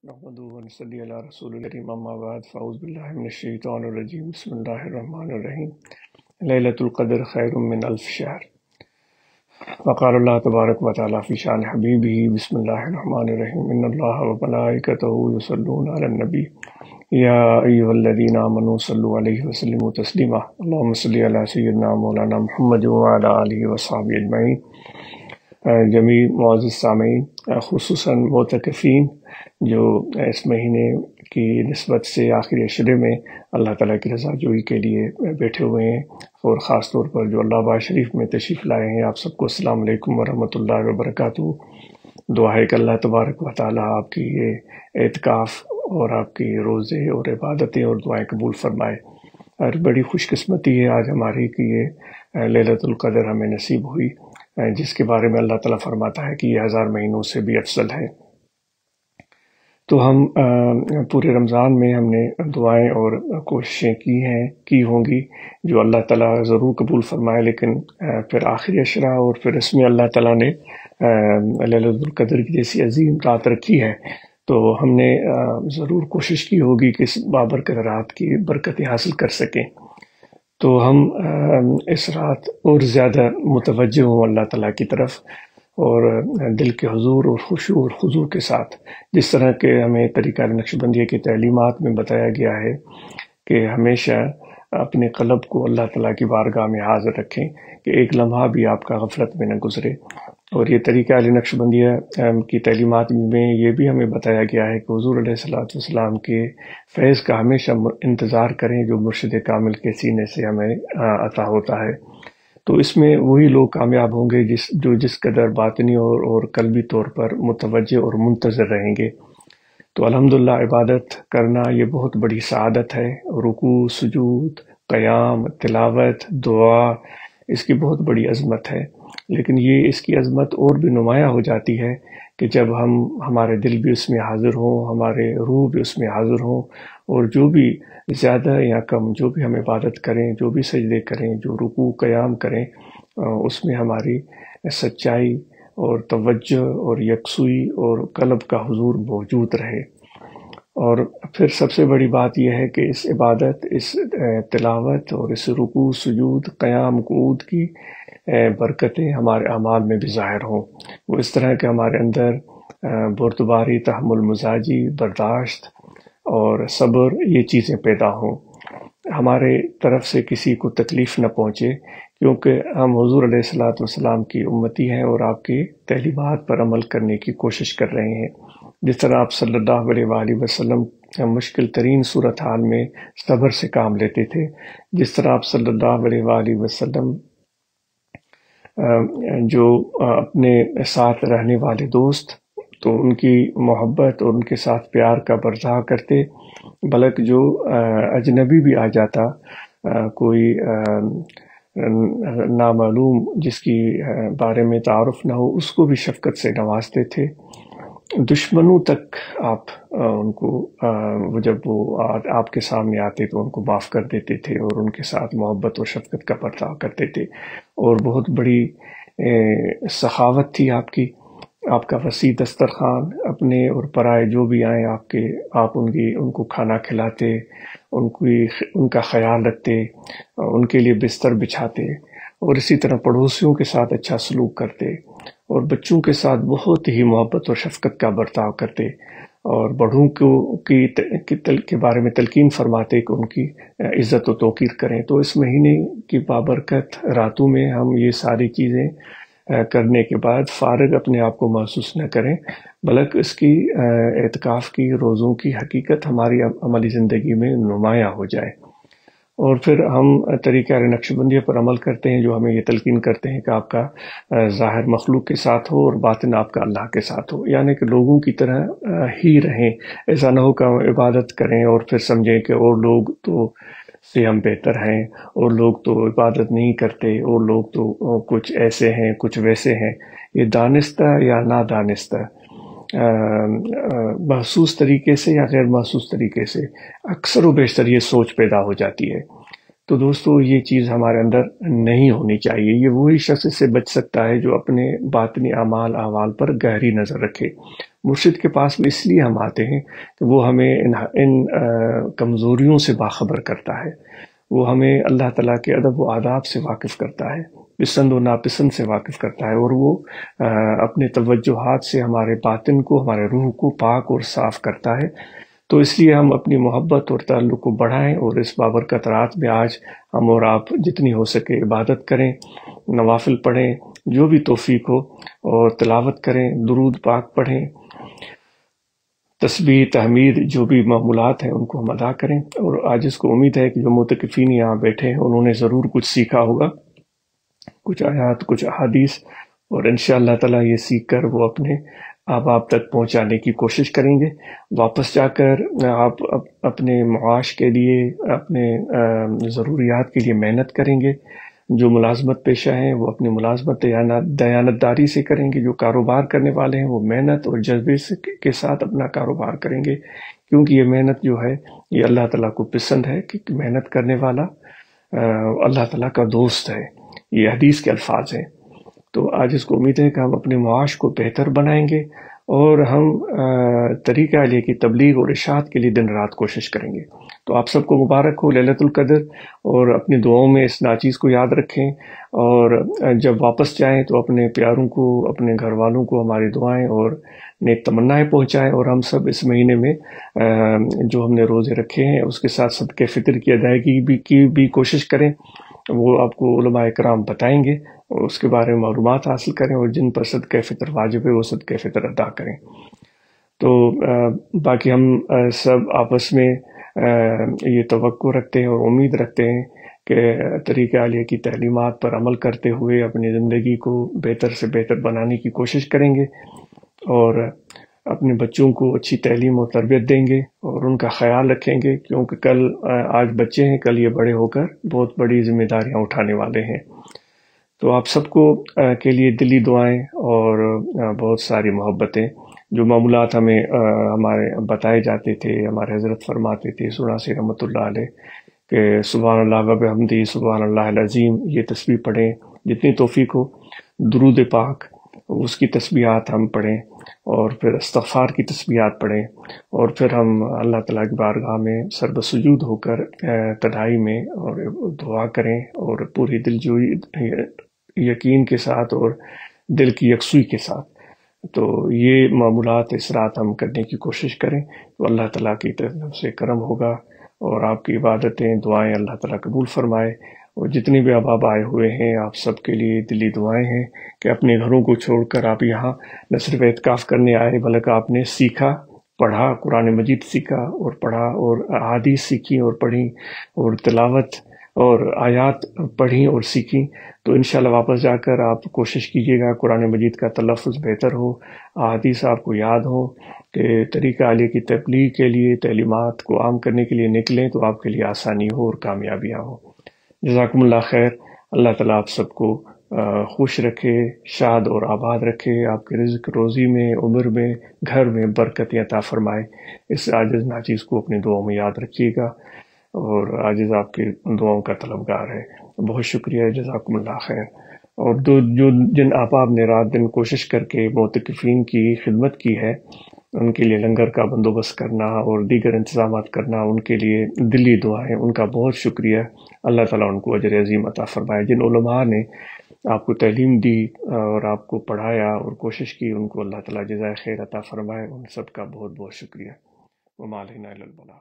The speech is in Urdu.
نحمدہ ونصلی علی رسول الکریم اما بعد فاعوذ باللہ من الشیطان الرجیم بسم اللہ الرحمن الرحیم لیلۃ القدر خیر من الف شہر وقال اللہ تبارک و تعالی فی شان حبیبہ بسم اللہ الرحمن الرحیم ان اللہ وملائکتہ یصلون علی النبی یا ایھا الذین آمنوا صلوا علیہ وسلموا تسلیما اللہم صل علی سیدنا مولانا محمد وعلی آلہ وصحبہ اجمعین۔ جمیع معزز سامعین، خصوصاً معتکفین جو اس مہینے کی نسبت سے آخری عشرے میں اللہ تعالیٰ کی رضا جوئی کے لیے بیٹھے ہوئے ہیں، اور خاص طور پر جو اللہ آباد شریف میں تشریف لائے ہیں، آپ سب کو السلام علیکم ورحمۃ اللہ وبرکاتہ۔ دعا ہے کہ اللہ تبارک و تعالیٰ آپ کی یہ اعتکاف اور آپ کی روزے اور عبادتیں اور دعائیں قبول فرمائے۔ اور بڑی خوش قسمتی ہے آج ہماری کہ یہ لیلۃ القدر ہمیں نصیب ہوئی، جس کے بارے میں اللہ تعالیٰ فرماتا ہے کہ یہ 1000 مہینوں سے بھی افضل ہے۔ تو ہم پورے رمضان میں ہم نے دعائیں اور کوششیں کی ہوں گی جو اللہ تعالیٰ ضرور قبول فرمائے، لیکن پھر آخری عشرہ اور پھر اس میں اللہ تعالیٰ نے لیلۃ القدر کی جیسی عظیم رات رکھی ہے، تو ہم نے ضرور کوشش کی ہوگی کہ اس بابرکت رات کی برکتیں حاصل کر سکیں۔ تو ہم اس رات اور زیادہ متوجہ ہوں اللہ تعالیٰ کی طرف، اور دل کے حضور اور خشوع اور خضوع کے ساتھ، جس طرح کہ ہمیں طریقہ نقش بندیہ کی تعلیمات میں بتایا گیا ہے کہ ہمیشہ اپنے قلب کو اللہ تعالیٰ کی بارگاہ میں حاضر رکھیں کہ ایک لمحہ بھی آپ کا غفلت میں نہ گزرے۔ اور یہ طریقہ نقش بندیہ کی تعلیمات میں یہ بھی ہمیں بتایا گیا ہے کہ حضور علیہ السلام کے فیض کا ہمیشہ انتظار کریں جو مرشد کامل کے سینے سے ہمیں عطا ہوتا ہے۔ تو اس میں وہی لوگ کامیاب ہوں گے جو جس قدر باطنی اور قلبی طور پر متوجہ اور منتظر رہیں گے۔ تو الحمدللہ عبادت کرنا یہ بہت بڑی سعادت ہے۔ رکوع، سجود، قیام، تلاوت، دعا، اس کی بہت بڑی عظمت ہے، لیکن اس کی عظمت اور بھی نمایاں ہو جاتی ہے کہ جب ہمارے دل بھی اس میں حاضر ہوں، ہمارے روح بھی اس میں حاضر ہوں، اور جو بھی زیادہ یا کم جو بھی ہم عبادت کریں، جو بھی سجدے کریں، جو رکوع قیام کریں، اس میں ہماری سچائی اور توجہ اور یکسوئی اور قلب کا حضور موجود رہے۔ اور پھر سب سے بڑی بات یہ ہے کہ اس عبادت، اس تلاوت اور اس رکوع، سجود، قیام، قعود کی برکتیں ہمارے اعمال میں بھی ظاہر ہوں، وہ اس طرح کہ ہمارے اندر بردباری، تحمل مزاجی، برداشت اور صبر، یہ چیزیں پیدا ہوں، ہمارے طرف سے کسی کو تکلیف نہ پہنچے، کیونکہ ہم حضور علیہ السلام کی امتی ہیں اور آپ کی تعلیمات پر عمل کرنے کی کوشش کر رہے ہیں۔ جس طرح آپ صلی اللہ علیہ وآلہ وسلم مشکل ترین صورتحال میں صبر سے کام لیتے تھے، جس طرح آپ صلی اللہ علیہ وآلہ وسلم جو اپنے ساتھ رہنے والے دوست تو ان کی محبت اور ان کے ساتھ پیار کا برتاؤ کرتے، بلکہ جو اجنبی بھی آ جاتا، کوئی نامعلوم جس کی بارے میں تعارف نہ ہو، اس کو بھی شفقت سے نوازتے تھے۔ دشمنوں تک آپ ان کو جب وہ آپ کے سامنے آتے تو ان کو معاف کر دیتے تھے اور ان کے ساتھ محبت اور شفقت کا برتاؤ کرتے تھے، اور بہت بڑی سخاوت تھی آپ کا وسیع دسترخوان، اپنے اور پرائے جو بھی آئیں آپ ان کو کھانا کھلاتے، ان کا خیال رکھتے، ان کے لیے بستر بچھاتے، اور اسی طرح پڑوسیوں کے ساتھ اچھا سلوک کرتے، اور بچوں کے ساتھ بہت ہی محبت اور شفقت کا برتاؤ کرتے، اور بڑوں کے بارے میں تلقین فرماتے کہ ان کی عزت و توقیر کریں۔ تو اس مہینے کی بابرکت راتوں میں ہم یہ ساری چیزیں کرنے کے بعد فارغ اپنے آپ کو محسوس نہ کریں، بلکہ اس کی اعتکاف کی روزوں کی حقیقت ہماری عملی زندگی میں نمایاں ہو جائے، اور پھر ہم طریقہ نقش بندیہ پر عمل کرتے ہیں جو ہمیں یہ تلقین کرتے ہیں کہ آپ کا ظاہر مخلوق کے ساتھ ہو اور باطن آپ کا اللہ کے ساتھ ہو، یعنی کہ لوگوں کی طرح ہی رہیں۔ ایسا نہ ہو کہ ہم عبادت کریں اور پھر سمجھیں کہ اور لوگ تو سے ہم بہتر ہیں، اور لوگ تو عبادت نہیں کرتے، اور لوگ تو کچھ ایسے ہیں کچھ ویسے ہیں۔ یہ دانستہ یا نادانستہ، محسوس طریقے سے یا غیر محسوس طریقے سے اکثر و بیشتر یہ سوچ پیدا ہو جاتی ہے۔ تو دوستو یہ چیز ہمارے اندر نہیں ہونی چاہیے۔ یہ وہی شخص اس سے بچ سکتا ہے جو اپنے باطنی احوال پر گہری نظر رکھے، مرشد کے پاس میں اس لیے ہم آتے ہیں کہ وہ ہمیں ان کمزوریوں سے باخبر کرتا ہے، وہ ہمیں اللہ تعالیٰ کے ادب و آداب سے واقف کرتا ہے، پسند و ناپسند سے واقف کرتا ہے، اور وہ اپنے توجہات سے ہمارے باطن کو، ہمارے روح کو پاک اور صاف کرتا ہے۔ تو اس لیے ہم اپنی محبت اور تعلق کو بڑھائیں، اور اس بابرکت رات میں آج ہم اور آپ جتنی ہو سکے عبادت کریں، نوافل پڑھیں، جو بھی توفیق ہو، اور تلاوت کریں، درود پاک پڑھیں، تسبیح تحمید جو بھی معمولات ہیں ان کو ہم ادا کریں۔ اور آج اس کو امید ہے کہ جو معتکفین یہاں بیٹھے ہیں انہوں نے ضرور کچھ سیکھا ہوگا، کچھ آیات، کچھ احادیث، اور انشاءاللہ تعالیٰ یہ سیکھ کر وہ اپنے احباب تک پہنچانے کی کوشش کریں گے۔ واپس جا کر آپ اپنے معاش کے لیے، اپنے ضروریات کے لیے محنت کریں گے۔ جو ملازمت پیشہ ہیں وہ اپنی ملازمت دیانتداری سے کریں گے، جو کاروبار کرنے والے ہیں وہ محنت اور جذبے کے ساتھ اپنا کاروبار کریں گے، کیونکہ یہ محنت جو ہے یہ اللہ تعالیٰ کو پسند ہے، کہ محنت کرنے والا اللہ تعالیٰ کا دوست ہے، یہ حدیث کے الفاظ ہیں۔ تو آج اس کو امید ہے کہ ہم اپنے معاش کو بہتر بنائیں گے، اور ہم طریقہ علیہ کی تبلیغ اور اشاعت کے لیے دن رات کوشش کریں گے۔ تو آپ سب کو مبارک ہو ليلۃ القدر، اور اپنی دعاؤں میں اس ناچیز کو یاد رکھیں، اور جب واپس جائیں تو اپنے پیاروں کو، اپنے گھر والوں کو ہماری دعائیں اور نیک تمنائیں پہنچائیں، اور ہم سب اس مہینے میں جو ہم نے روزے رکھے ہیں اس کے ساتھ صدقہ فطر کی ادائیگی کی بھی کوشش کریں۔ وہ آپ کو علماء کرام بتائیں گے، اور اس کے بارے میں معلومات حاصل کریں، اور جن پر صدقہ فطر واجب ہے وہ صدقہ فطر ادا کریں۔ تو باقی ہم سب آپس میں یہ توقع رکھتے ہیں اور امید رکھتے ہیں کہ طریقہ عالیہ کی تعلیمات پر عمل کرتے ہوئے اپنی زندگی کو بہتر سے بہتر بنانے کی کوشش کریں گے، اور اپنے بچوں کو اچھی تعلیم و تربیت دیں گے، اور ان کا خیال رکھیں گے، کیونکہ آج بچے ہیں، کل یہ بڑے ہو کر بہت بڑی ذمہ داریاں اٹھانے والے ہیں۔ تو آپ سب کو کے لیے دلی دعائیں اور بہت ساری محبتیں۔ جو معمولات ہمیں ہمارے بتائے جاتے تھے، ہمارے حضرت فرماتے تھے سنا سے رحمۃ اللہ علیہ، کہ سبحان اللہ و بحمدہ سبحان اللہ العظیم، یہ تسبیح پڑھیں جتنی توفیق ہو، درود پاک اس کی تسبیحات ہم پڑھیں، اور پھر استغفار کی تسبیحات پڑھیں، اور پھر ہم اللہ تعالیٰ کی بارگاہ میں سر سجود ہو کر تنہائی میں اور دعا کریں، اور پوری دلجوئی یقین کے ساتھ اور دل کی یکسوئی کے ساتھ۔ تو یہ معمولات اس رات ہم کرنے کی کوشش کریں، تو اللہ تعالیٰ کی طرف سے کرم ہوگا، اور آپ کی عبادتیں، دعائیں اللہ تعالیٰ قبول فرمائے۔ اور جتنی بھی احباب آئے ہوئے ہیں آپ سب کے لیے دلی دعائیں ہیں کہ اپنے گھروں کو چھوڑ کر آپ یہاں نہ صرف اعتکاف کرنے آئے، بلکہ آپ نے سیکھا، پڑھا، قرآن مجید سیکھا اور پڑھا، اور احادیث سیکھی اور پڑھی، اور تلاوت اور آیات پڑھی اور سیکھی۔ تو انشاءاللہ واپس جا کر آپ کوشش کیجیے گا قرآن مجید کا تلفظ بہتر ہو، احادیث آپ کو یاد ہو، کہ طریقہ عالیہ کی تبلیغ کے لیے، تعلیمات کو عام کرنے کے لیے نکلیں تو آپ کے لیے آسانی ہو اور کامیابیاں ہوں۔ جزاکم اللہ خیر۔ اللہ تعالیٰ آپ سب کو خوش رکھے، شاد اور آباد رکھے، آپ کے رزق روزی میں، عمر میں، گھر میں برکت عطا فرمائے۔ اس عاجز ناچیز کو اپنی دعاؤں میں یاد رکھیے گا، اور عاجز آپ کی دعاؤں کا طلبگار ہے۔ بہت شکریہ، جزاکم اللہ خیر۔ اور جن احباب نے رات دن کوشش کر کے معتکفین کی خدمت کی ہے، ان کے لیے لنگر کا بندوبست کرنا اور دیگر انتظامات کرنا، ان کے لیے دلی دعائیں، ان کا بہت شکریہ۔ اللہ تعالیٰ ان کو اجر عظیم عطا فرمائے۔ جن علماء نے آپ کو تعلیم دی اور آپ کو پڑھایا اور کوشش کی، ان کو اللہ تعالیٰ جزائے خیر عطا فرمائے۔ ان سب کا بہت بہت شکریہ۔ وما علینا الا البلاغ۔